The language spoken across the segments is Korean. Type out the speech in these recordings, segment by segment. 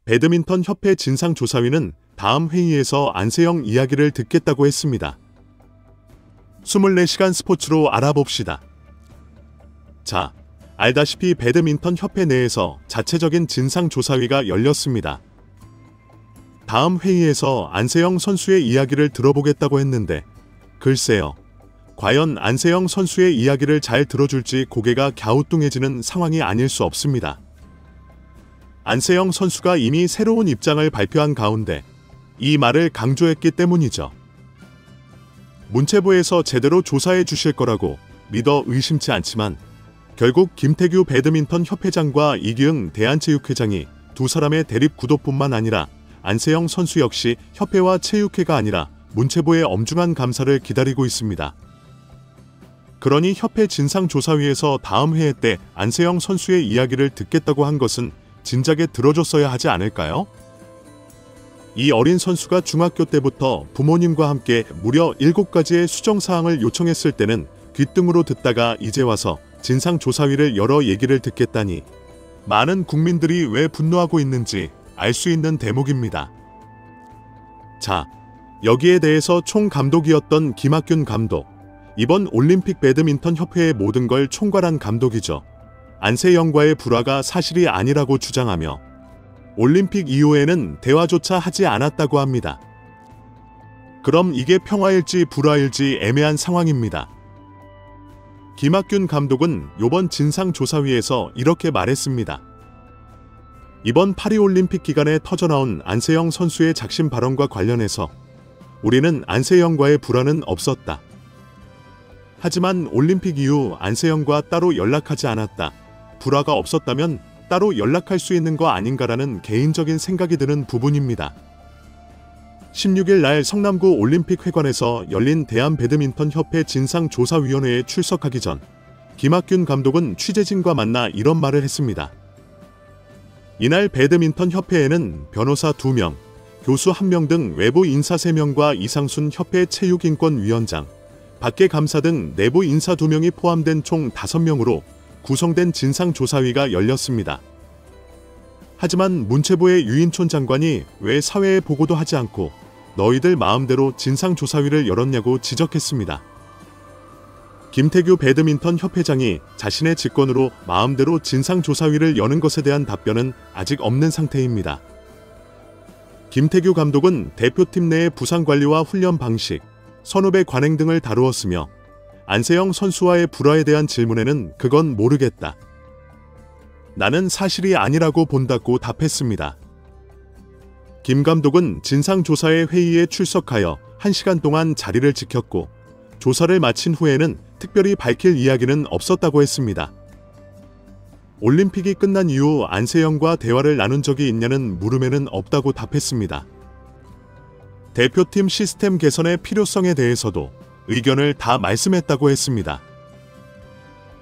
배드민턴 협회 진상조사위는 다음 회의에서 안세영 이야기를 듣겠다고 했습니다. 24시간 스포츠로 알아봅시다. 자, 알다시피 배드민턴 협회 내에서 자체적인 진상조사위가 열렸습니다. 다음 회의에서 안세영 선수의 이야기를 들어보겠다고 했는데 글쎄요. 과연 안세영 선수의 이야기를 잘 들어줄지 고개가 갸우뚱해지는 상황이 아닐 수 없습니다. 안세영 선수가 이미 새로운 입장을 발표한 가운데 이 말을 강조했기 때문이죠. 문체부에서 제대로 조사해 주실 거라고 믿어 의심치 않지만 결국 김태규 배드민턴 협회장과 이기흥 대한체육회장이 두 사람의 대립 구도뿐만 아니라 안세영 선수 역시 협회와 체육회가 아니라 문체부의 엄중한 감사를 기다리고 있습니다. 그러니 협회 진상조사위에서 다음 회의 때 안세영 선수의 이야기를 듣겠다고 한 것은 진작에 들어줬어야 하지 않을까요? 이 어린 선수가 중학교 때부터 부모님과 함께 무려 7가지의 수정사항을 요청했을 때는 귓등으로 듣다가 이제 와서 진상조사위를 열어 얘기를 듣겠다니 많은 국민들이 왜 분노하고 있는지 알 수 있는 대목입니다. 자, 여기에 대해서 총감독이었던 김학균 감독, 이번 올림픽 배드민턴 협회의 모든 걸 총괄한 감독이죠. 안세영과의 불화가 사실이 아니라고 주장하며 올림픽 이후에는 대화조차 하지 않았다고 합니다. 그럼 이게 평화일지 불화일지 애매한 상황입니다. 김학균 감독은 이번 진상조사위에서 이렇게 말했습니다. 이번 파리올림픽 기간에 터져나온 안세영 선수의 작심 발언과 관련해서 우리는 안세영과의 불화는 없었다. 하지만 올림픽 이후 안세영과 따로 연락하지 않았다. 불화가 없었다면 따로 연락할 수 있는 거 아닌가라는 개인적인 생각이 드는 부분입니다. 16일 날 성남구 올림픽회관에서 열린 대한배드민턴협회 진상조사위원회에 출석하기 전 김학균 감독은 취재진과 만나 이런 말을 했습니다. 이날 배드민턴협회에는 변호사 2명, 교수 1명 등 외부 인사 3명과 이상순 협회 체육인권위원장, 밖에 감사 등 내부 인사 2명이 포함된 총 5명으로 구성된 진상조사위가 열렸습니다. 하지만 문체부의 유인촌 장관이 왜 사회에 보고도 하지 않고 너희들 마음대로 진상조사위를 열었냐고 지적했습니다. 김태규 배드민턴 협회장이 자신의 직권으로 마음대로 진상조사위를 여는 것에 대한 답변은 아직 없는 상태입니다. 김태규 감독은 대표팀 내의 부상관리와 훈련 방식, 선후배 관행 등을 다루었으며 안세영 선수와의 불화에 대한 질문에는 그건 모르겠다. 나는 사실이 아니라고 본다고 답했습니다. 김 감독은 진상조사의 회의에 출석하여 1시간 동안 자리를 지켰고 조사를 마친 후에는 특별히 밝힐 이야기는 없었다고 했습니다. 올림픽이 끝난 이후 안세영과 대화를 나눈 적이 있냐는 물음에는 없다고 답했습니다. 대표팀 시스템 개선의 필요성에 대해서도 의견을 다 말씀했다고 했습니다.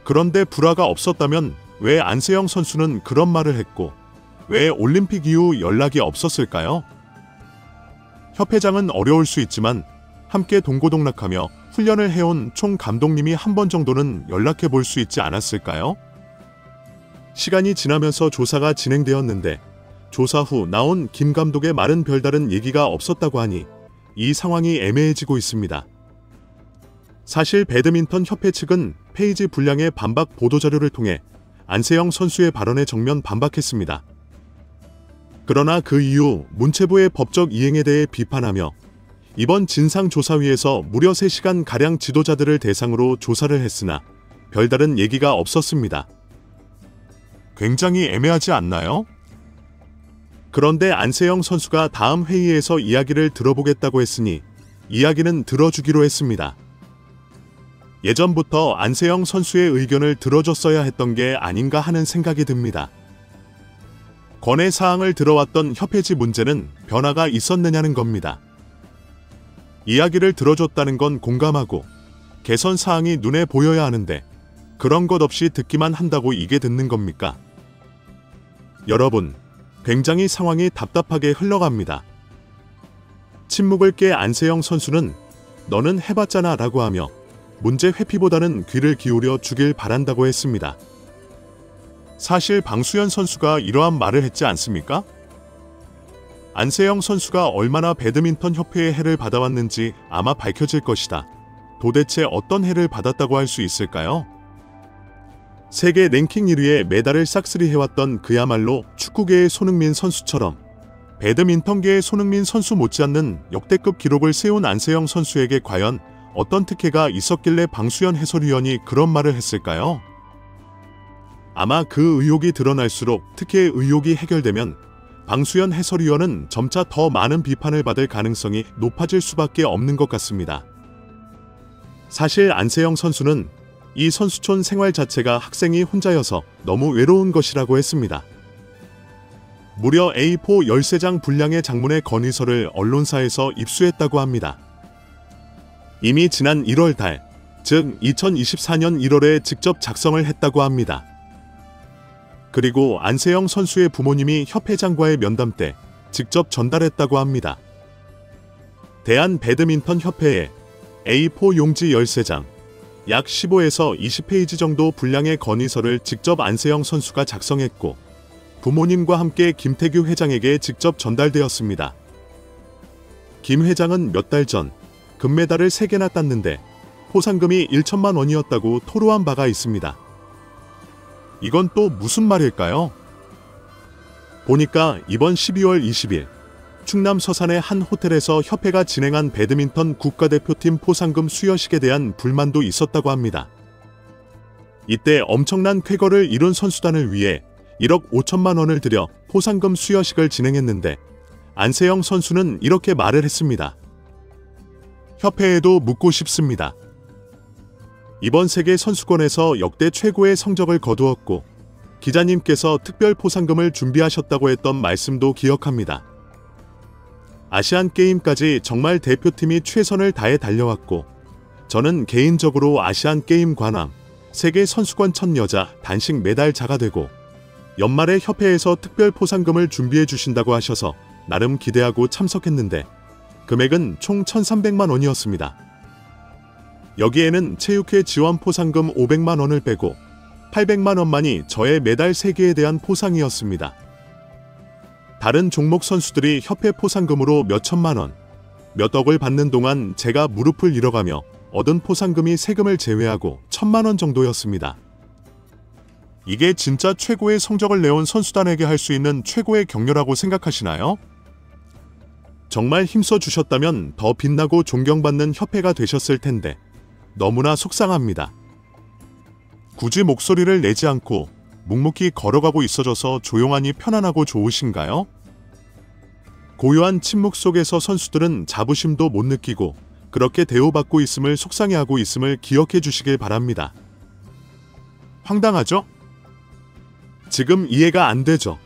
그런데 불화가 없었다면 왜 안세영 선수는 그런 말을 했고 왜 올림픽 이후 연락이 없었을까요? 협회장은 어려울 수 있지만 함께 동고동락하며 훈련을 해온 총 감독님이 한 번 정도는 연락해 볼 수 있지 않았을까요? 시간이 지나면서 조사가 진행되었는데 조사 후 나온 김 감독의 말은 별다른 얘기가 없었다고 하니 이 상황이 애매해지고 있습니다. 사실 배드민턴 협회 측은 페이지 분량의 반박 보도자료를 통해 안세영 선수의 발언에 정면 반박했습니다. 그러나 그 이후 문체부의 법적 이행에 대해 비판하며 이번 진상조사위에서 무려 3시간가량 지도자들을 대상으로 조사를 했으나 별다른 얘기가 없었습니다. 굉장히 애매하지 않나요? 그런데 안세영 선수가 다음 회의에서 이야기를 들어보겠다고 했으니 이야기는 들어주기로 했습니다. 예전부터 안세영 선수의 의견을 들어줬어야 했던 게 아닌가 하는 생각이 듭니다. 권해 사항을 들어왔던 협회지 문제는 변화가 있었느냐는 겁니다. 이야기를 들어줬다는 건 공감하고 개선 사항이 눈에 보여야 하는데 그런 것 없이 듣기만 한다고 이게 듣는 겁니까? 여러분, 굉장히 상황이 답답하게 흘러갑니다. 침묵을 깨 안세영 선수는 너는 해봤잖아 라고 하며 문제 회피보다는 귀를 기울여 주길 바란다고 했습니다. 사실 방수현 선수가 이러한 말을 했지 않습니까? 안세영 선수가 얼마나 배드민턴 협회의 해를 받아왔는지 아마 밝혀질 것이다. 도대체 어떤 해를 받았다고 할 수 있을까요? 세계 랭킹 1위에 메달을 싹쓸이해왔던 그야말로 축구계의 손흥민 선수처럼 배드민턴계의 손흥민 선수 못지않는 역대급 기록을 세운 안세영 선수에게 과연 어떤 특혜가 있었길래 방수연 해설위원이 그런 말을 했을까요? 아마 그 의혹이 드러날수록 특혜의 의혹이 해결되면 방수연 해설위원은 점차 더 많은 비판을 받을 가능성이 높아질 수밖에 없는 것 같습니다. 사실 안세영 선수는 이 선수촌 생활 자체가 학생이 혼자여서 너무 외로운 것이라고 했습니다. 무려 A4 13장 분량의 장문의 건의서를 언론사에서 입수했다고 합니다. 이미 지난 1월 달, 즉 2024년 1월에 직접 작성을 했다고 합니다. 그리고 안세영 선수의 부모님이 협회장과의 면담 때 직접 전달했다고 합니다. 대한배드민턴협회에 A4 용지 13장, 약 15에서 20페이지 정도 분량의 건의서를 직접 안세영 선수가 작성했고 부모님과 함께 김태규 회장에게 직접 전달되었습니다. 김 회장은 몇 달 전 금메달을 3개나 땄는데 포상금이 1천만 원이었다고 토로한 바가 있습니다. 이건 또 무슨 말일까요? 보니까 이번 12월 20일 충남 서산의 한 호텔에서 협회가 진행한 배드민턴 국가대표팀 포상금 수여식에 대한 불만도 있었다고 합니다. 이때 엄청난 쾌거를 이룬 선수단을 위해 1억 5천만 원을 들여 포상금 수여식을 진행했는데 안세영 선수는 이렇게 말을 했습니다. 협회에도 묻고 싶습니다. 이번 세계 선수권에서 역대 최고의 성적을 거두었고 기자님께서 특별 포상금을 준비하셨다고 했던 말씀도 기억합니다. 아시안게임까지 정말 대표팀이 최선을 다해 달려왔고 저는 개인적으로 아시안게임 관왕, 세계 선수권 첫 여자 단식 메달자가 되고 연말에 협회에서 특별 포상금을 준비해 주신다고 하셔서 나름 기대하고 참석했는데 금액은 총 1,300만 원이었습니다. 여기에는 체육회 지원 포상금 500만 원을 빼고 800만 원만이 저의 메달 3개에 대한 포상이었습니다. 다른 종목 선수들이 협회 포상금으로 몇 천만 원, 몇 억을 받는 동안 제가 무릎을 잃어가며 얻은 포상금이 세금을 제외하고 1,000만 원 정도였습니다. 이게 진짜 최고의 성적을 내온 선수단에게 할 수 있는 최고의 격려라고 생각하시나요? 정말 힘써 주셨다면 더 빛나고 존경받는 협회가 되셨을 텐데 너무나 속상합니다. 굳이 목소리를 내지 않고 묵묵히 걸어가고 있어져서 조용하니 편안하고 좋으신가요? 고요한 침묵 속에서 선수들은 자부심도 못 느끼고 그렇게 대우받고 있음을 속상해하고 있음을 기억해 주시길 바랍니다. 황당하죠? 지금 이해가 안 되죠?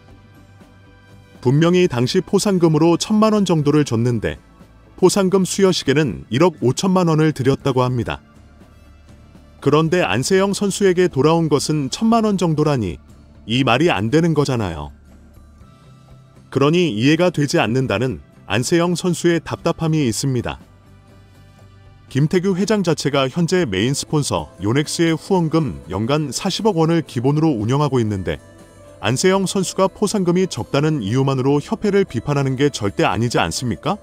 분명히 당시 포상금으로 1,000만 원 정도를 줬는데 포상금 수여식에는 1억 5천만 원을 들였다고 합니다. 그런데 안세영 선수에게 돌아온 것은 1,000만 원 정도라니 이 말이 안 되는 거잖아요. 그러니 이해가 되지 않는다는 안세영 선수의 답답함이 있습니다. 김태규 회장 자체가 현재 메인 스폰서 요넥스의 후원금 연간 40억 원을 기본으로 운영하고 있는데 안세영 선수가 포상금이 적다는 이유만으로 협회를 비판하는 게 절대 아니지 않습니까?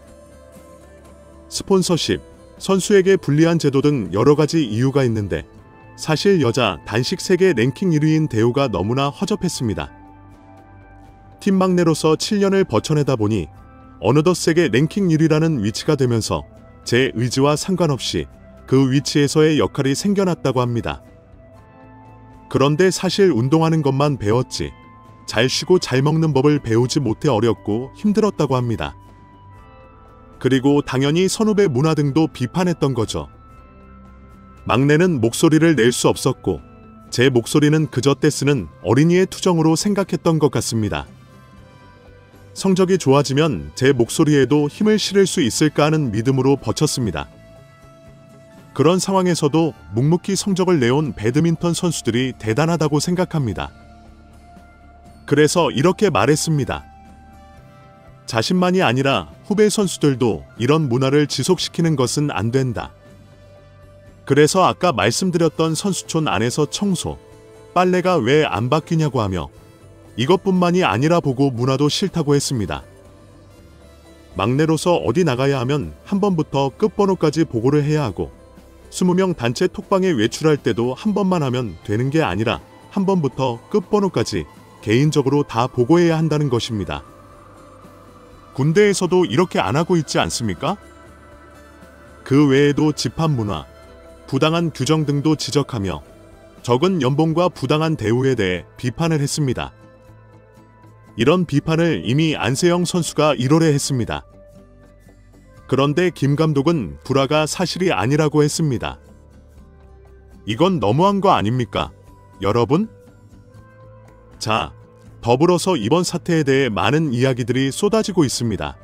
스폰서십, 선수에게 불리한 제도 등 여러 가지 이유가 있는데 사실 여자 단식 세계 랭킹 1위인 대우가 너무나 허접했습니다. 팀 막내로서 7년을 버텨내다 보니 어느덧 세계 랭킹 1위라는 위치가 되면서 제 의지와 상관없이 그 위치에서의 역할이 생겨났다고 합니다. 그런데 사실 운동하는 것만 배웠지 잘 쉬고 잘 먹는 법을 배우지 못해 어렵고 힘들었다고 합니다. 그리고 당연히 선후배 문화 등도 비판했던 거죠. 막내는 목소리를 낼 수 없었고 제 목소리는 그저 떼쓰는 어린이의 투정으로 생각했던 것 같습니다. 성적이 좋아지면 제 목소리에도 힘을 실을 수 있을까 하는 믿음으로 버텼습니다. 그런 상황에서도 묵묵히 성적을 내온 배드민턴 선수들이 대단하다고 생각합니다. 그래서 이렇게 말했습니다. 자신만이 아니라 후배 선수들도 이런 문화를 지속시키는 것은 안 된다. 그래서 아까 말씀드렸던 선수촌 안에서 청소, 빨래가 왜 안 바뀌냐고 하며 이것뿐만이 아니라 보고 문화도 싫다고 했습니다. 막내로서 어디 나가야 하면 한 번부터 끝번호까지 보고를 해야 하고 20명 단체 톡방에 외출할 때도 한 번만 하면 되는 게 아니라 한 번부터 끝번호까지 개인적으로 다 보고해야 한다는 것입니다. 군대에서도 이렇게 안 하고 있지 않습니까? 그 외에도 집합 문화, 부당한 규정 등도 지적하며 적은 연봉과 부당한 대우에 대해 비판을 했습니다. 이런 비판을 이미 안세영 선수가 1월에 했습니다. 그런데 김 감독은 불화가 사실이 아니라고 했습니다. 이건 너무한 거 아닙니까? 여러분? 자, 더불어서 이번 사태에 대해 많은 이야기들이 쏟아지고 있습니다.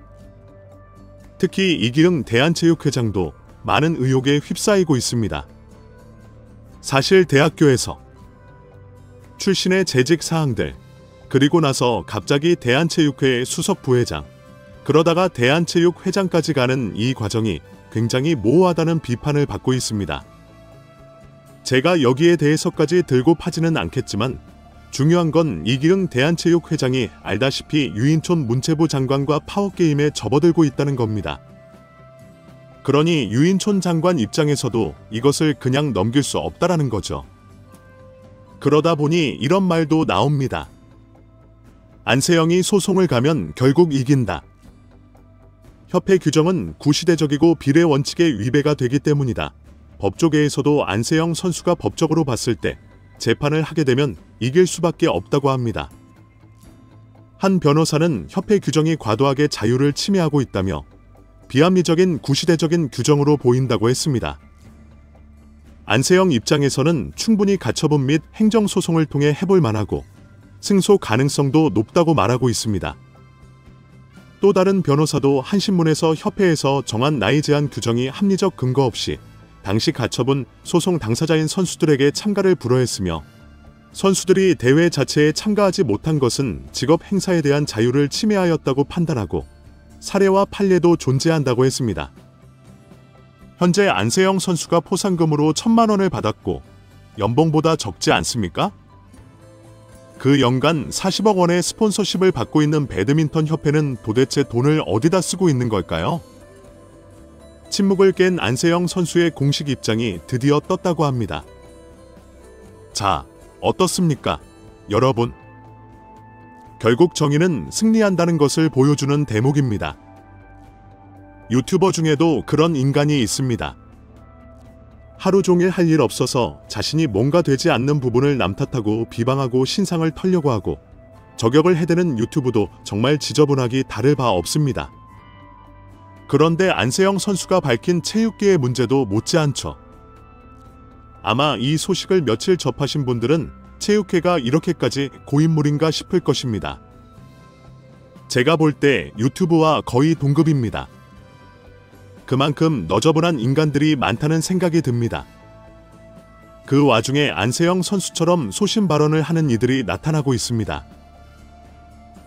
특히 이기흥 대한체육회장도 많은 의혹에 휩싸이고 있습니다. 사실 대학교에서 출신의 재직 사항들, 그리고 나서 갑자기 대한체육회 수석 부회장, 그러다가 대한체육회장까지 가는 이 과정이 굉장히 모호하다는 비판을 받고 있습니다. 제가 여기에 대해서까지 들고 파지는 않겠지만 중요한 건 이기흥 대한체육회장이 알다시피 유인촌 문체부 장관과 파워게임에 접어들고 있다는 겁니다. 그러니 유인촌 장관 입장에서도 이것을 그냥 넘길 수 없다라는 거죠. 그러다 보니 이런 말도 나옵니다. 안세영이 소송을 가면 결국 이긴다. 협회 규정은 구시대적이고 비례 원칙에 위배가 되기 때문이다. 법조계에서도 안세영 선수가 법적으로 봤을 때 재판을 하게 되면 이길 수밖에 없다고 합니다. 한 변호사는 협회 규정이 과도하게 자유를 침해하고 있다며 비합리적인 구시대적인 규정으로 보인다고 했습니다. 안세영 입장에서는 충분히 가처분 및 행정소송을 통해 해볼 만하고 승소 가능성도 높다고 말하고 있습니다. 또 다른 변호사도 한신문에서 협회에서 정한 나이 제한 규정이 합리적 근거 없이 당시 가처분 소송 당사자인 선수들에게 참가를 불허했으며 선수들이 대회 자체에 참가하지 못한 것은 직업 행사에 대한 자유를 침해하였다고 판단하고 사례와 판례도 존재한다고 했습니다. 현재 안세영 선수가 포상금으로 1,000만 원을 받았고 연봉보다 적지 않습니까? 그 연간 40억 원의 스폰서십을 받고 있는 배드민턴 협회는 도대체 돈을 어디다 쓰고 있는 걸까요? 침묵을 깬 안세영 선수의 공식 입장이 드디어 떴다고 합니다. 자, 어떻습니까? 여러분. 결국 정의는 승리한다는 것을 보여주는 대목입니다. 유튜버 중에도 그런 인간이 있습니다. 하루 종일 할 일 없어서 자신이 뭔가 되지 않는 부분을 남 탓하고 비방하고 신상을 털려고 하고 저격을 해대는 유튜브도 정말 지저분하기 다를 바 없습니다. 그런데 안세영 선수가 밝힌 체육계의 문제도 못지않죠. 아마 이 소식을 며칠 접하신 분들은 체육회가 이렇게까지 고인물인가 싶을 것입니다. 제가 볼 때 유튜브와 거의 동급입니다. 그만큼 너저분한 인간들이 많다는 생각이 듭니다. 그 와중에 안세영 선수처럼 소신 발언을 하는 이들이 나타나고 있습니다.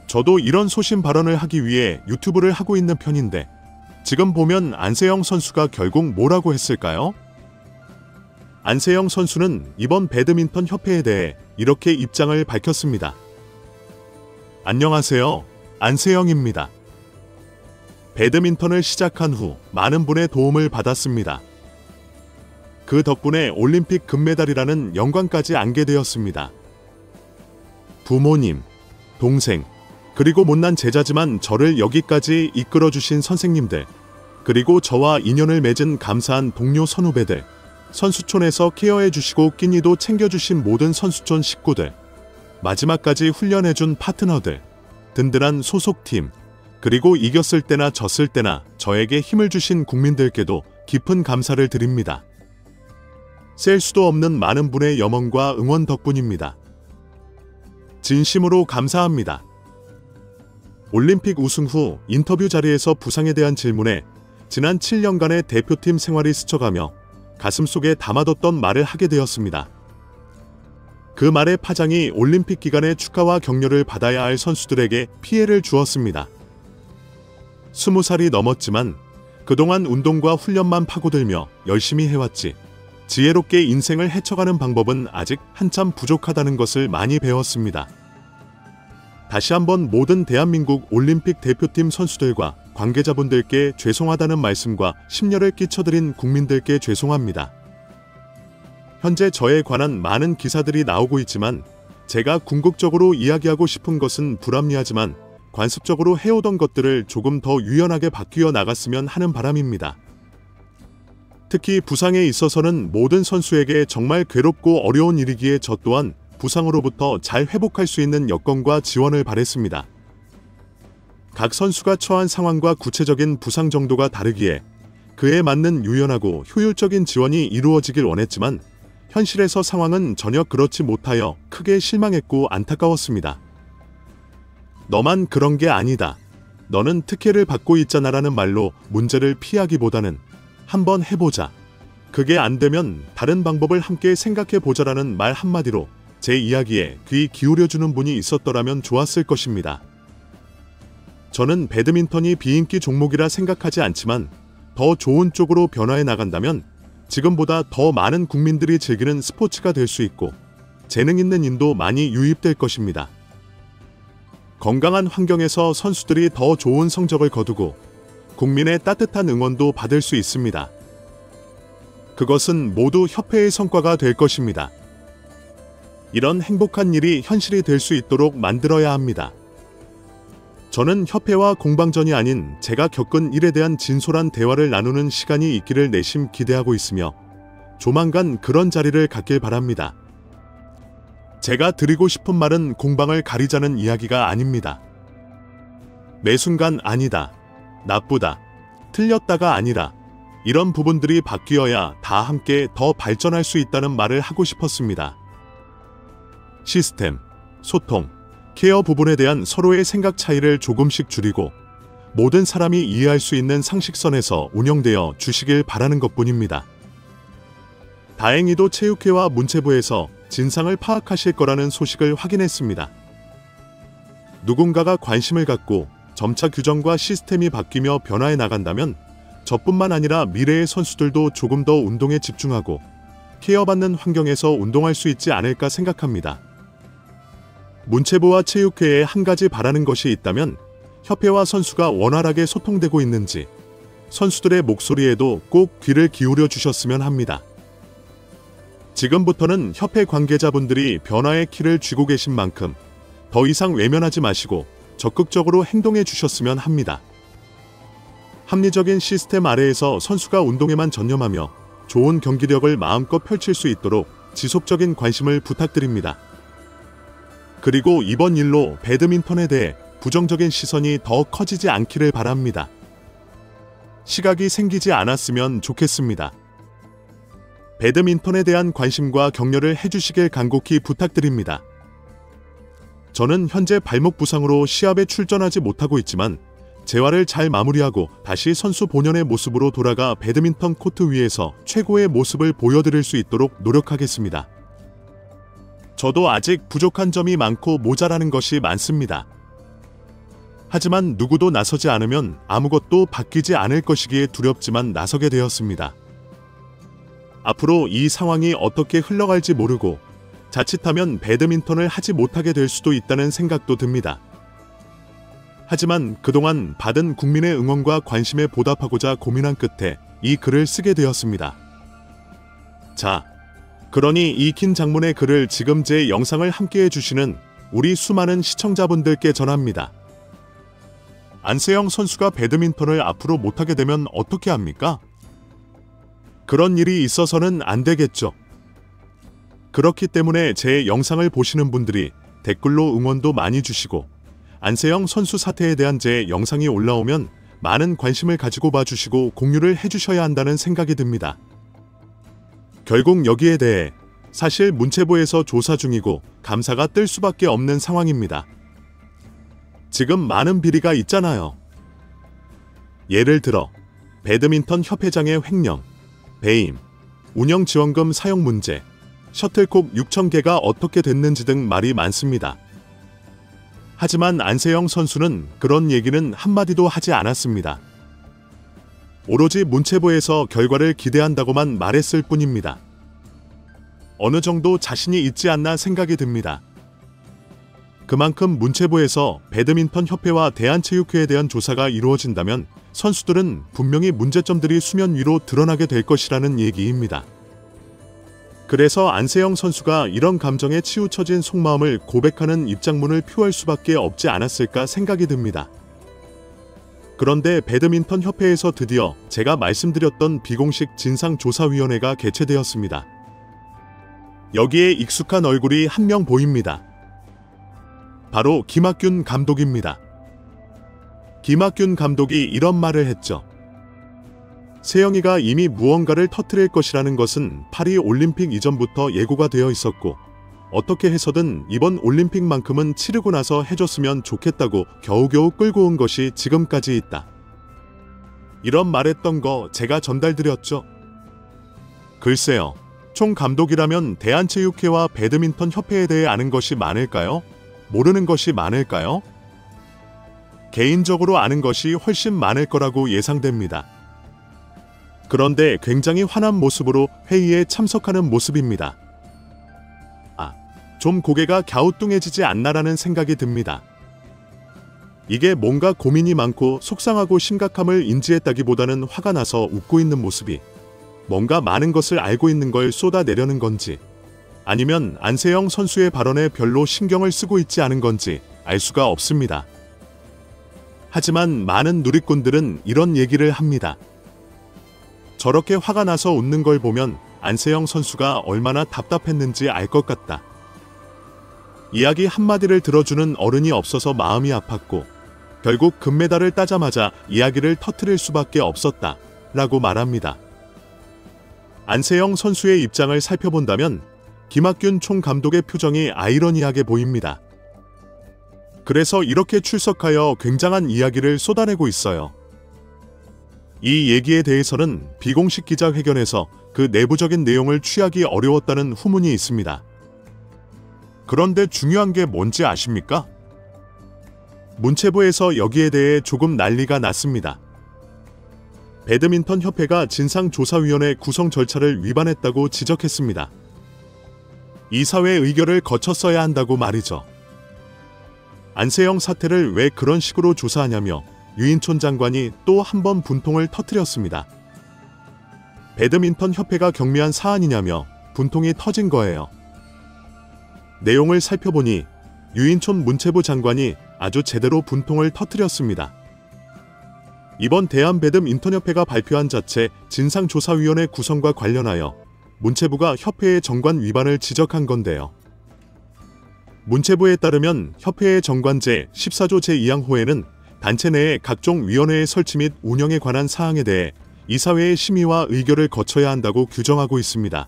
저도 이런 소신 발언을 하기 위해 유튜브를 하고 있는 편인데 지금 보면 안세영 선수가 결국 뭐라고 했을까요? 안세영 선수는 이번 배드민턴 협회에 대해 이렇게 입장을 밝혔습니다. 안녕하세요. 안세영입니다. 배드민턴을 시작한 후 많은 분의 도움을 받았습니다. 그 덕분에 올림픽 금메달이라는 영광까지 안게 되었습니다. 부모님, 동생, 그리고 못난 제자지만 저를 여기까지 이끌어주신 선생님들, 그리고 저와 인연을 맺은 감사한 동료 선후배들, 선수촌에서 케어해주시고 끼니도 챙겨주신 모든 선수촌 식구들, 마지막까지 훈련해준 파트너들, 든든한 소속팀, 그리고 이겼을 때나 졌을 때나 저에게 힘을 주신 국민들께도 깊은 감사를 드립니다. 셀 수도 없는 많은 분의 염원과 응원 덕분입니다. 진심으로 감사합니다. 올림픽 우승 후 인터뷰 자리에서 부상에 대한 질문에 지난 7년간의 대표팀 생활이 스쳐가며 가슴속에 담아뒀던 말을 하게 되었습니다. 그 말의 파장이 올림픽 기간에 축하와 격려를 받아야 할 선수들에게 피해를 주었습니다. 20살이 넘었지만 그동안 운동과 훈련만 파고들며 열심히 해왔지 지혜롭게 인생을 헤쳐가는 방법은 아직 한참 부족하다는 것을 많이 배웠습니다. 다시 한번 모든 대한민국 올림픽 대표팀 선수들과 관계자분들께 죄송하다는 말씀과 심려를 끼쳐드린 국민들께 죄송합니다. 현재 저에 관한 많은 기사들이 나오고 있지만 제가 궁극적으로 이야기하고 싶은 것은 불합리하지만 관습적으로 해오던 것들을 조금 더 유연하게 바뀌어 나갔으면 하는 바람입니다. 특히 부상에 있어서는 모든 선수에게 정말 괴롭고 어려운 일이기에 저 또한 부상으로부터 잘 회복할 수 있는 여건과 지원을 바랬습니다. 각 선수가 처한 상황과 구체적인 부상 정도가 다르기에 그에 맞는 유연하고 효율적인 지원이 이루어지길 원했지만 현실에서 상황은 전혀 그렇지 못하여 크게 실망했고 안타까웠습니다. 너만 그런 게 아니다. 너는 특혜를 받고 있잖아라는 말로 문제를 피하기보다는 한번 해보자. 그게 안 되면 다른 방법을 함께 생각해보자라는 말 한마디로 제 이야기에 귀 기울여주는 분이 있었더라면 좋았을 것입니다. 저는 배드민턴이 비인기 종목이라 생각하지 않지만 더 좋은 쪽으로 변화해 나간다면 지금보다 더 많은 국민들이 즐기는 스포츠가 될 수 있고 재능 있는 인도 많이 유입될 것입니다. 건강한 환경에서 선수들이 더 좋은 성적을 거두고 국민의 따뜻한 응원도 받을 수 있습니다. 그것은 모두 협회의 성과가 될 것입니다. 이런 행복한 일이 현실이 될 수 있도록 만들어야 합니다. 저는 협회와 공방전이 아닌 제가 겪은 일에 대한 진솔한 대화를 나누는 시간이 있기를 내심 기대하고 있으며 조만간 그런 자리를 갖길 바랍니다. 제가 드리고 싶은 말은 공방을 가리자는 이야기가 아닙니다. 매 순간 아니다, 나쁘다, 틀렸다가 아니라 이런 부분들이 바뀌어야 다 함께 더 발전할 수 있다는 말을 하고 싶었습니다. 시스템, 소통, 케어 부분에 대한 서로의 생각 차이를 조금씩 줄이고 모든 사람이 이해할 수 있는 상식선에서 운영되어 주시길 바라는 것뿐입니다. 다행히도 체육회와 문체부에서 진상을 파악하실 거라는 소식을 확인했습니다. 누군가가 관심을 갖고 점차 규정과 시스템이 바뀌며 변화해 나간다면 저뿐만 아니라 미래의 선수들도 조금 더 운동에 집중하고 케어받는 환경에서 운동할 수 있지 않을까 생각합니다. 문체부와 체육회에 한 가지 바라는 것이 있다면 협회와 선수가 원활하게 소통되고 있는지 선수들의 목소리에도 꼭 귀를 기울여 주셨으면 합니다. 지금부터는 협회 관계자분들이 변화의 키를 쥐고 계신 만큼 더 이상 외면하지 마시고 적극적으로 행동해 주셨으면 합니다. 합리적인 시스템 아래에서 선수가 운동에만 전념하며 좋은 경기력을 마음껏 펼칠 수 있도록 지속적인 관심을 부탁드립니다. 그리고 이번 일로 배드민턴에 대해 부정적인 시선이 더 커지지 않기를 바랍니다. 시각이 생기지 않았으면 좋겠습니다. 배드민턴에 대한 관심과 격려를 해주시길 간곡히 부탁드립니다. 저는 현재 발목 부상으로 시합에 출전하지 못하고 있지만 재활을 잘 마무리하고 다시 선수 본연의 모습으로 돌아가 배드민턴 코트 위에서 최고의 모습을 보여드릴 수 있도록 노력하겠습니다. 저도 아직 부족한 점이 많고 모자라는 것이 많습니다. 하지만 누구도 나서지 않으면 아무것도 바뀌지 않을 것이기에 두렵지만 나서게 되었습니다. 앞으로 이 상황이 어떻게 흘러갈지 모르고 자칫하면 배드민턴을 하지 못하게 될 수도 있다는 생각도 듭니다. 하지만 그동안 받은 국민의 응원과 관심에 보답하고자 고민한 끝에 이 글을 쓰게 되었습니다. 자, 그러니 이 긴 장문의 글을 지금 제 영상을 함께 해주시는 우리 수많은 시청자분들께 전합니다. 안세영 선수가 배드민턴을 앞으로 못하게 되면 어떻게 합니까? 그런 일이 있어서는 안 되겠죠. 그렇기 때문에 제 영상을 보시는 분들이 댓글로 응원도 많이 주시고 안세영 선수 사태에 대한 제 영상이 올라오면 많은 관심을 가지고 봐주시고 공유를 해주셔야 한다는 생각이 듭니다. 결국 여기에 대해 사실 문체부에서 조사 중이고 감사가 뜰 수밖에 없는 상황입니다. 지금 많은 비리가 있잖아요. 예를 들어 배드민턴 협회장의 횡령, 배임, 운영지원금 사용 문제, 셔틀콕 6,000개가 어떻게 됐는지 등 말이 많습니다. 하지만 안세영 선수는 그런 얘기는 한마디도 하지 않았습니다. 오로지 문체부에서 결과를 기대한다고만 말했을 뿐입니다. 어느 정도 자신이 있지 않나 생각이 듭니다. 그만큼 문체부에서 배드민턴 협회와 대한체육회에 대한 조사가 이루어진다면 선수들은 분명히 문제점들이 수면 위로 드러나게 될 것이라는 얘기입니다. 그래서 안세영 선수가 이런 감정에 치우쳐진 속마음을 고백하는 입장문을 표할 수밖에 없지 않았을까 생각이 듭니다. 그런데 배드민턴 협회에서 드디어 제가 말씀드렸던 비공식 진상조사위원회가 개최되었습니다. 여기에 익숙한 얼굴이 한 명 보입니다. 바로 김학균 감독입니다. 김학균 감독이 이런 말을 했죠. 세영이가 이미 무언가를 터뜨릴 것이라는 것은 파리 올림픽 이전부터 예고가 되어 있었고 어떻게 해서든 이번 올림픽만큼은 치르고 나서 해줬으면 좋겠다고 겨우겨우 끌고 온 것이 지금까지 있다. 이런 말했던 거 제가 전달드렸죠. 글쎄요. 총 감독이라면 대한체육회와 배드민턴 협회에 대해 아는 것이 많을까요? 모르는 것이 많을까요? 개인적으로 아는 것이 훨씬 많을 거라고 예상됩니다. 그런데 굉장히 화난 모습으로 회의에 참석하는 모습입니다. 좀 고개가 갸우뚱해지지 않나라는 생각이 듭니다. 이게 뭔가 고민이 많고 속상하고 심각함을 인지했다기보다는 화가 나서 웃고 있는 모습이 뭔가 많은 것을 알고 있는 걸 쏟아내려는 건지 아니면 안세영 선수의 발언에 별로 신경을 쓰고 있지 않은 건지 알 수가 없습니다. 하지만 많은 누리꾼들은 이런 얘기를 합니다. 저렇게 화가 나서 웃는 걸 보면 안세영 선수가 얼마나 답답했는지 알 것 같다. 이야기 한마디를 들어주는 어른이 없어서 마음이 아팠고 결국 금메달을 따자마자 이야기를 터뜨릴 수밖에 없었다 라고 말합니다. 안세영 선수의 입장을 살펴본다면 김학균 총감독의 표정이 아이러니하게 보입니다. 그래서 이렇게 출석하여 굉장한 이야기를 쏟아내고 있어요. 이 얘기에 대해서는 비공식 기자회견에서 그 내부적인 내용을 취하기 어려웠다는 후문이 있습니다. 그런데 중요한 게 뭔지 아십니까? 문체부에서 여기에 대해 조금 난리가 났습니다. 배드민턴 협회가 진상조사위원회 구성 절차를 위반했다고 지적했습니다. 이사회 의결을 거쳤어야 한다고 말이죠. 안세영 사태를 왜 그런 식으로 조사하냐며 유인촌 장관이 또 한 번 분통을 터뜨렸습니다. 배드민턴 협회가 경미한 사안이냐며 분통이 터진 거예요. 내용을 살펴보니 유인촌 문체부 장관이 아주 제대로 분통을 터뜨렸습니다. 이번 대한배드민턴협회가 발표한 자체 진상조사위원회 구성과 관련하여 문체부가 협회의 정관 위반을 지적한 건데요. 문체부에 따르면 협회의 정관제 14조 제2항호에는 단체 내에 각종 위원회의 설치 및 운영에 관한 사항에 대해 이사회의 심의와 의결을 거쳐야 한다고 규정하고 있습니다.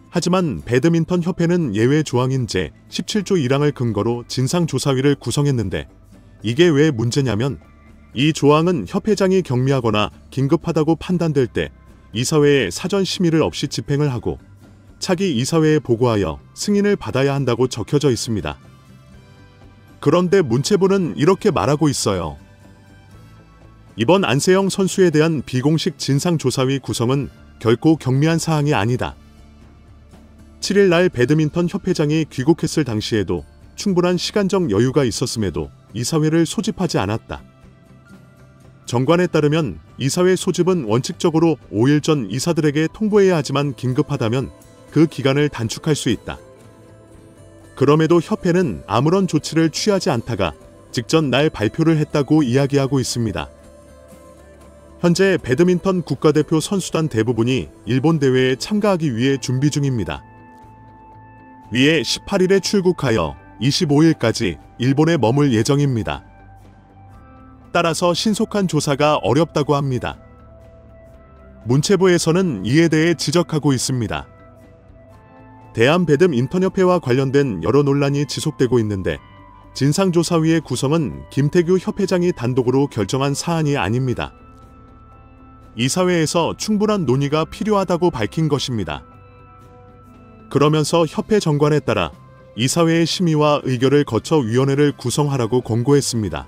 하지만 배드민턴 협회는 예외 조항인 제 17조 1항을 근거로 진상조사위를 구성했는데 이게 왜 문제냐면 이 조항은 협회장이 경미하거나 긴급하다고 판단될 때 이사회에 사전 심의를 없이 집행을 하고 차기 이사회에 보고하여 승인을 받아야 한다고 적혀져 있습니다. 그런데 문체부는 이렇게 말하고 있어요. 이번 안세영 선수에 대한 비공식 진상조사위 구성은 결코 경미한 사항이 아니다. 7일 날 배드민턴 협회장이 귀국했을 당시에도 충분한 시간적 여유가 있었음에도 이사회를 소집하지 않았다. 정관에 따르면 이사회 소집은 원칙적으로 5일 전 이사들에게 통보해야 하지만 긴급하다면 그 기간을 단축할 수 있다. 그럼에도 협회는 아무런 조치를 취하지 않다가 직전 날 발표를 했다고 이야기하고 있습니다. 현재 배드민턴 국가대표 선수단 대부분이 일본 대회에 참가하기 위해 준비 중입니다. 위에 18일에 출국하여 25일까지 일본에 머물 예정입니다. 따라서 신속한 조사가 어렵다고 합니다. 문체부에서는 이에 대해 지적하고 있습니다. 대한배드민턴협회와 관련된 여러 논란이 지속되고 있는데 진상조사위의 구성은 김태규 협회장이 단독으로 결정한 사안이 아닙니다. 이사회에서 충분한 논의가 필요하다고 밝힌 것입니다. 그러면서 협회 정관에 따라 이사회의 심의와 의결을 거쳐 위원회를 구성하라고 권고했습니다.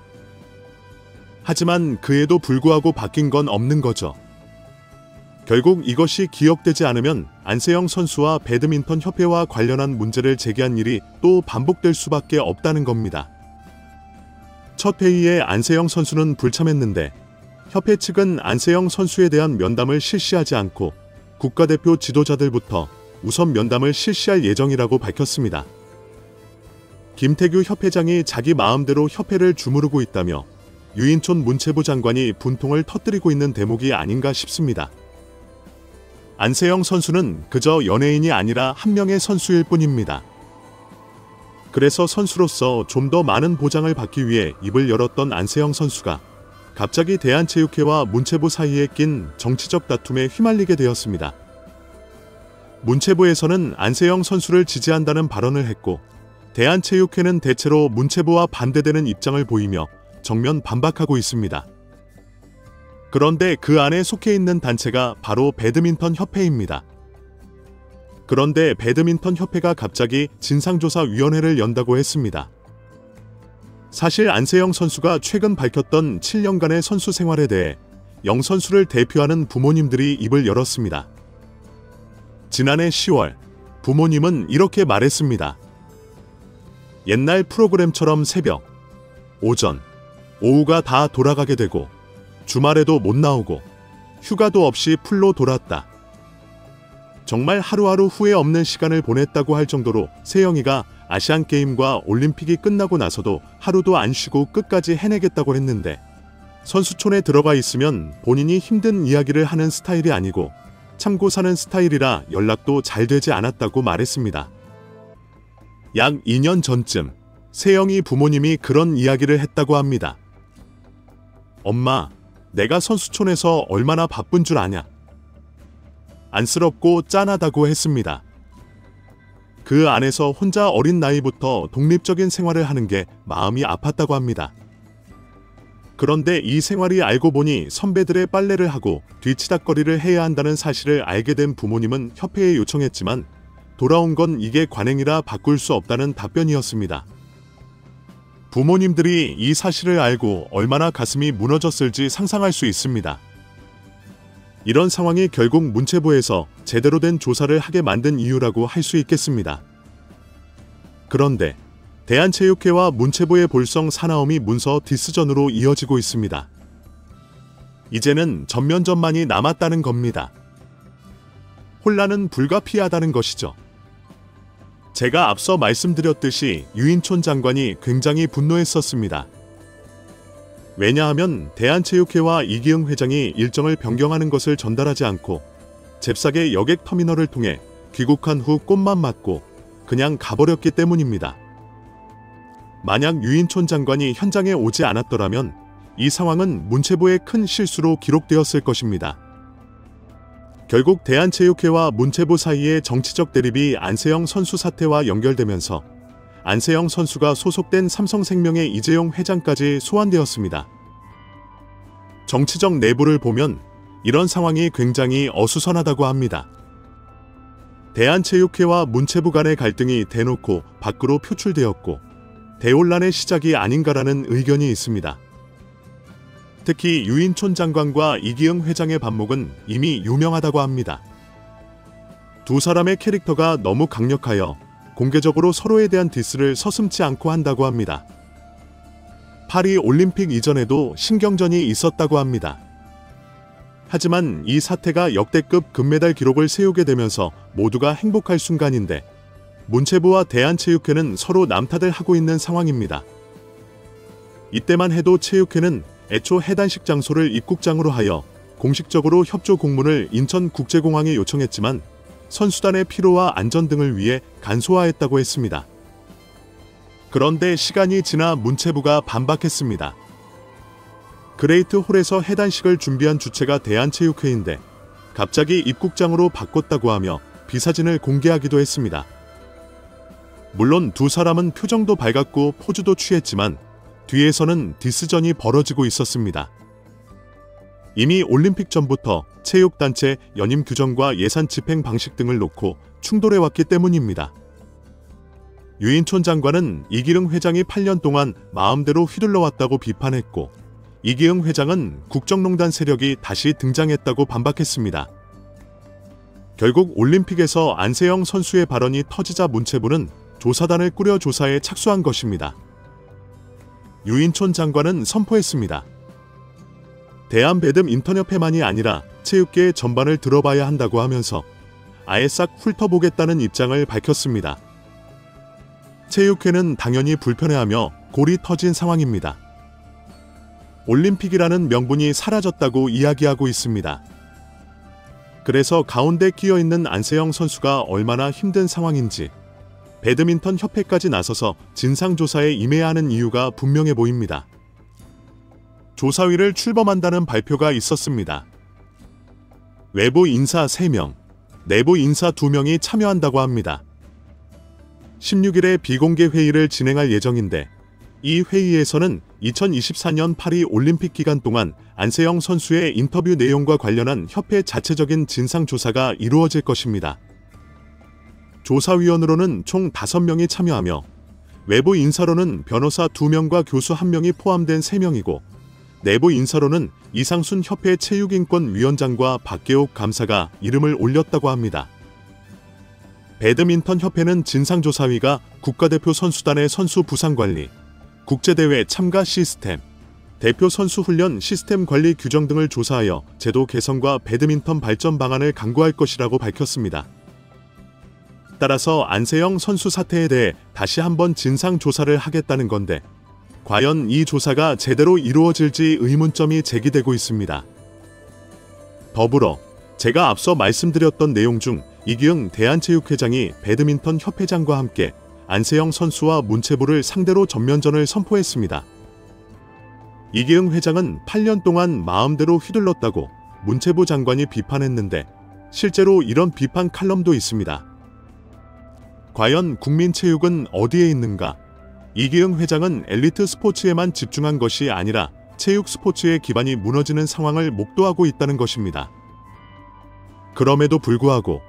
하지만 그에도 불구하고 바뀐 건 없는 거죠. 결국 이것이 기억되지 않으면 안세영 선수와 배드민턴 협회와 관련한 문제를 제기한 일이 또 반복될 수밖에 없다는 겁니다. 첫 회의에 안세영 선수는 불참했는데 협회 측은 안세영 선수에 대한 면담을 실시하지 않고 국가대표 지도자들부터 우선 면담을 실시할 예정이라고 밝혔습니다. 김태규 협회장이 자기 마음대로 협회를 주무르고 있다며 유인촌 문체부 장관이 분통을 터뜨리고 있는 대목이 아닌가 싶습니다. 안세영 선수는 그저 연예인이 아니라 한 명의 선수일 뿐입니다. 그래서 선수로서 좀 더 많은 보장을 받기 위해 입을 열었던 안세영 선수가 갑자기 대한체육회와 문체부 사이에 낀 정치적 다툼에 휘말리게 되었습니다. 문체부에서는 안세영 선수를 지지한다는 발언을 했고 대한체육회는 대체로 문체부와 반대되는 입장을 보이며 정면 반박하고 있습니다. 그런데 그 안에 속해 있는 단체가 바로 배드민턴 협회입니다. 그런데 배드민턴 협회가 갑자기 진상조사위원회를 연다고 했습니다. 사실 안세영 선수가 최근 밝혔던 7년간의 선수 생활에 대해 영 선수를 대표하는 부모님들이 입을 열었습니다. 지난해 10월 부모님은 이렇게 말했습니다. 옛날 프로그램처럼 새벽, 오전, 오후가 다 돌아가게 되고 주말에도 못 나오고 휴가도 없이 풀로 돌았다. 정말 하루하루 후회 없는 시간을 보냈다고 할 정도로 세영이가 아시안게임과 올림픽이 끝나고 나서도 하루도 안 쉬고 끝까지 해내겠다고 했는데 선수촌에 들어가 있으면 본인이 힘든 이야기를 하는 스타일이 아니고 참고 사는 스타일이라 연락도 잘 되지 않았다고 말했습니다. 약 2년 전쯤 세영이 부모님이 그런 이야기를 했다고 합니다. 엄마, 내가 선수촌에서 얼마나 바쁜 줄 아냐? 안쓰럽고 짠하다고 했습니다. 그 안에서 혼자 어린 나이부터 독립적인 생활을 하는 게 마음이 아팠다고 합니다. 그런데 이 생활이 알고 보니 선배들의 빨래를 하고 뒤치다꺼리를 해야 한다는 사실을 알게 된 부모님은 협회에 요청했지만 돌아온 건 이게 관행이라 바꿀 수 없다는 답변이었습니다. 부모님들이 이 사실을 알고 얼마나 가슴이 무너졌을지 상상할 수 있습니다. 이런 상황이 결국 문체부에서 제대로 된 조사를 하게 만든 이유라고 할 수 있겠습니다. 그런데 대한체육회와 문체부의 볼성 사나움이 문서 디스전으로 이어지고 있습니다. 이제는 전면전만이 남았다는 겁니다. 혼란은 불가피하다는 것이죠. 제가 앞서 말씀드렸듯이 유인촌 장관이 굉장히 분노했었습니다. 왜냐하면 대한체육회와 이기흥 회장이 일정을 변경하는 것을 전달하지 않고 잽싸게 여객터미널을 통해 귀국한 후 꽃만 맞고 그냥 가버렸기 때문입니다. 만약 유인촌 장관이 현장에 오지 않았더라면 이 상황은 문체부의 큰 실수로 기록되었을 것입니다. 결국 대한체육회와 문체부 사이의 정치적 대립이 안세영 선수 사태와 연결되면서 안세영 선수가 소속된 삼성생명의 이재용 회장까지 소환되었습니다. 정치적 내부를 보면 이런 상황이 굉장히 어수선하다고 합니다. 대한체육회와 문체부 간의 갈등이 대놓고 밖으로 표출되었고 대혼란의 시작이 아닌가라는 의견이 있습니다. 특히 유인촌 장관과 이기흥 회장의 반목은 이미 유명하다고 합니다. 두 사람의 캐릭터가 너무 강력하여 공개적으로 서로에 대한 디스를 서슴지 않고 한다고 합니다. 파리 올림픽 이전에도 신경전이 있었다고 합니다. 하지만 이 사태가 역대급 금메달 기록을 세우게 되면서 모두가 행복할 순간인데 문체부와 대한체육회는 서로 남탓을 하고 있는 상황입니다. 이때만 해도 체육회는 애초 해단식 장소를 입국장으로 하여 공식적으로 협조 공문을 인천국제공항에 요청했지만 선수단의 피로와 안전 등을 위해 간소화했다고 했습니다. 그런데 시간이 지나 문체부가 반박했습니다. 그레이트 홀에서 해단식을 준비한 주체가 대한체육회인데 갑자기 입국장으로 바꿨다고 하며 비사진을 공개하기도 했습니다. 물론 두 사람은 표정도 밝았고 포즈도 취했지만 뒤에서는 디스전이 벌어지고 있었습니다. 이미 올림픽 전부터 체육단체 연임 규정과 예산 집행 방식 등을 놓고 충돌해왔기 때문입니다. 유인촌 장관은 이기흥 회장이 8년 동안 마음대로 휘둘러왔다고 비판했고 이기흥 회장은 국정농단 세력이 다시 등장했다고 반박했습니다. 결국 올림픽에서 안세영 선수의 발언이 터지자 문체부는 조사단을 꾸려 조사에 착수한 것입니다. 유인촌 장관은 선포했습니다. 대한배드민턴협회만이 아니라 체육계 전반을 들어봐야 한다고 하면서 아예 싹 훑어보겠다는 입장을 밝혔습니다. 체육회는 당연히 불편해하며 골이 터진 상황입니다. 올림픽이라는 명분이 사라졌다고 이야기하고 있습니다. 그래서 가운데 끼어있는 안세영 선수가 얼마나 힘든 상황인지 배드민턴 협회까지 나서서 진상조사에 임해야 하는 이유가 분명해 보입니다. 조사위를 출범한다는 발표가 있었습니다. 외부 인사 3명, 내부 인사 2명이 참여한다고 합니다. 16일에 비공개 회의를 진행할 예정인데 이 회의에서는 2024년 파리 올림픽 기간 동안 안세영 선수의 인터뷰 내용과 관련한 협회 자체적인 진상조사가 이루어질 것입니다. 조사위원으로는 총 5명이 참여하며 외부 인사로는 변호사 2명과 교수 1명이 포함된 3명이고 내부 인사로는 이상순 협회 체육인권위원장과 박계옥 감사가 이름을 올렸다고 합니다. 배드민턴 협회는 진상조사위가 국가대표 선수단의 선수 부상관리, 국제대회 참가 시스템, 대표 선수 훈련 시스템 관리 규정 등을 조사하여 제도 개선과 배드민턴 발전 방안을 강구할 것이라고 밝혔습니다. 따라서 안세영 선수 사태에 대해 다시 한번 진상조사를 하겠다는 건데 과연 이 조사가 제대로 이루어질지 의문점이 제기되고 있습니다. 더불어 제가 앞서 말씀드렸던 내용 중 이기흥 대한체육회장이 배드민턴 협회장과 함께 안세영 선수와 문체부를 상대로 전면전을 선포했습니다. 이기흥 회장은 8년 동안 마음대로 휘둘렀다고 문체부 장관이 비판했는데 실제로 이런 비판 칼럼도 있습니다. 과연 국민체육은 어디에 있는가? 이기흥 회장은 엘리트 스포츠에만 집중한 것이 아니라 체육 스포츠의 기반이 무너지는 상황을 목도하고 있다는 것입니다. 그럼에도 불구하고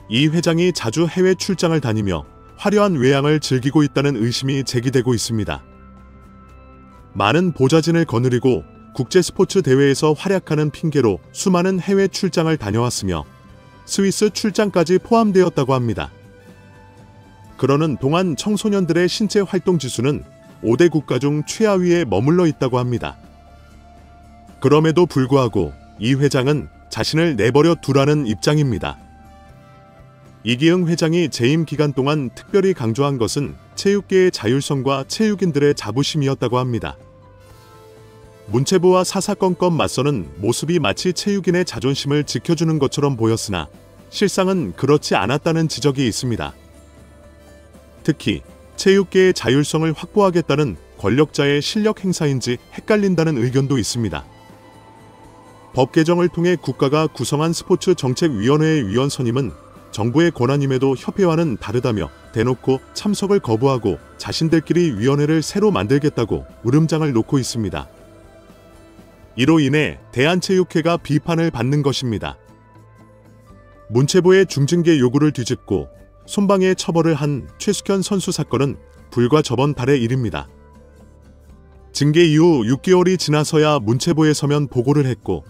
이 회장이 자주 해외 출장을 다니며 화려한 외양을 즐기고 있다는 의심이 제기되고 있습니다. 많은 보좌진을 거느리고 국제 스포츠 대회에서 활약하는 핑계로 수많은 해외 출장을 다녀왔으며 스위스 출장까지 포함되었다고 합니다. 그러는 동안 청소년들의 신체 활동 지수는 5대 국가 중 최하위에 머물러 있다고 합니다. 그럼에도 불구하고 이 회장은 자신을 내버려 두라는 입장입니다. 이기흥 회장이 재임 기간 동안 특별히 강조한 것은 체육계의 자율성과 체육인들의 자부심이었다고 합니다. 문체부와 사사건건 맞서는 모습이 마치 체육인의 자존심을 지켜주는 것처럼 보였으나 실상은 그렇지 않았다는 지적이 있습니다. 특히 체육계의 자율성을 확보하겠다는 권력자의 실력 행사인지 헷갈린다는 의견도 있습니다. 법 개정을 통해 국가가 구성한 스포츠 정책위원회의 위원 선임은 정부의 권한임에도 협회와는 다르다며 대놓고 참석을 거부하고 자신들끼리 위원회를 새로 만들겠다고 울음장을 놓고 있습니다. 이로 인해 대한체육회가 비판을 받는 것입니다. 문체부의 중징계 요구를 뒤집고 손방에 처벌을 한 최숙현 선수 사건은 불과 저번 달의 일입니다. 징계 이후 6개월이 지나서야 문체부에 서면 보고를 했고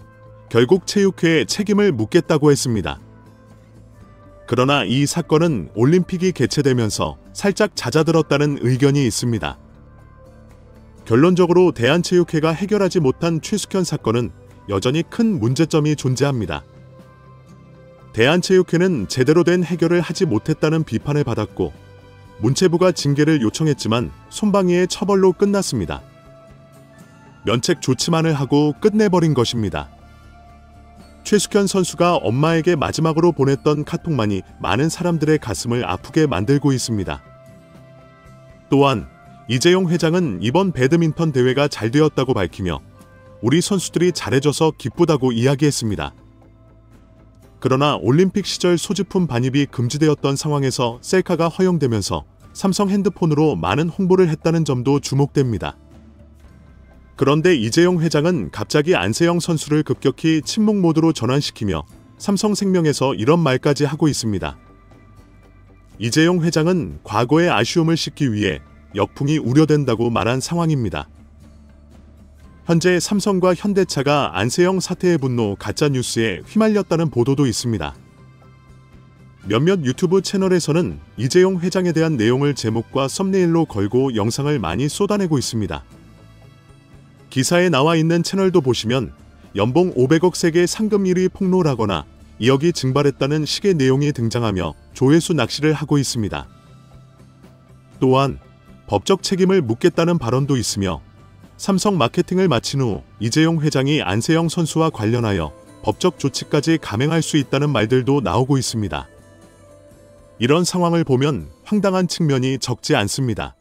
결국 체육회에 책임을 묻겠다고 했습니다. 그러나 이 사건은 올림픽이 개최되면서 살짝 잦아들었다는 의견이 있습니다. 결론적으로 대한체육회가 해결하지 못한 최숙현 사건은 여전히 큰 문제점이 존재합니다. 대한체육회는 제대로 된 해결을 하지 못했다는 비판을 받았고 문체부가 징계를 요청했지만 손방이의 처벌로 끝났습니다. 면책 조치만을 하고 끝내버린 것입니다. 최숙현 선수가 엄마에게 마지막으로 보냈던 카톡만이 많은 사람들의 가슴을 아프게 만들고 있습니다. 또한 이재용 회장은 이번 배드민턴 대회가 잘 되었다고 밝히며 우리 선수들이 잘해줘서 기쁘다고 이야기했습니다. 그러나 올림픽 시절 소지품 반입이 금지되었던 상황에서 셀카가 허용되면서 삼성 핸드폰으로 많은 홍보를 했다는 점도 주목됩니다. 그런데 이재용 회장은 갑자기 안세영 선수를 급격히 침묵 모드로 전환시키며 삼성생명에서 이런 말까지 하고 있습니다. 이재용 회장은 과거의 아쉬움을 씻기 위해 역풍이 우려된다고 말한 상황입니다. 현재 삼성과 현대차가 안세영 사태의 분노 가짜뉴스에 휘말렸다는 보도도 있습니다. 몇몇 유튜브 채널에서는 이재용 회장에 대한 내용을 제목과 썸네일로 걸고 영상을 많이 쏟아내고 있습니다. 기사에 나와 있는 채널도 보시면 연봉 500억 세계 상금 1위 폭로라거나 2억이 증발했다는 식의 내용이 등장하며 조회수 낚시를 하고 있습니다. 또한 법적 책임을 묻겠다는 발언도 있으며 삼성 마케팅을 마친 후 이재용 회장이 안세영 선수와 관련하여 법적 조치까지 감행할 수 있다는 말들도 나오고 있습니다. 이런 상황을 보면 황당한 측면이 적지 않습니다.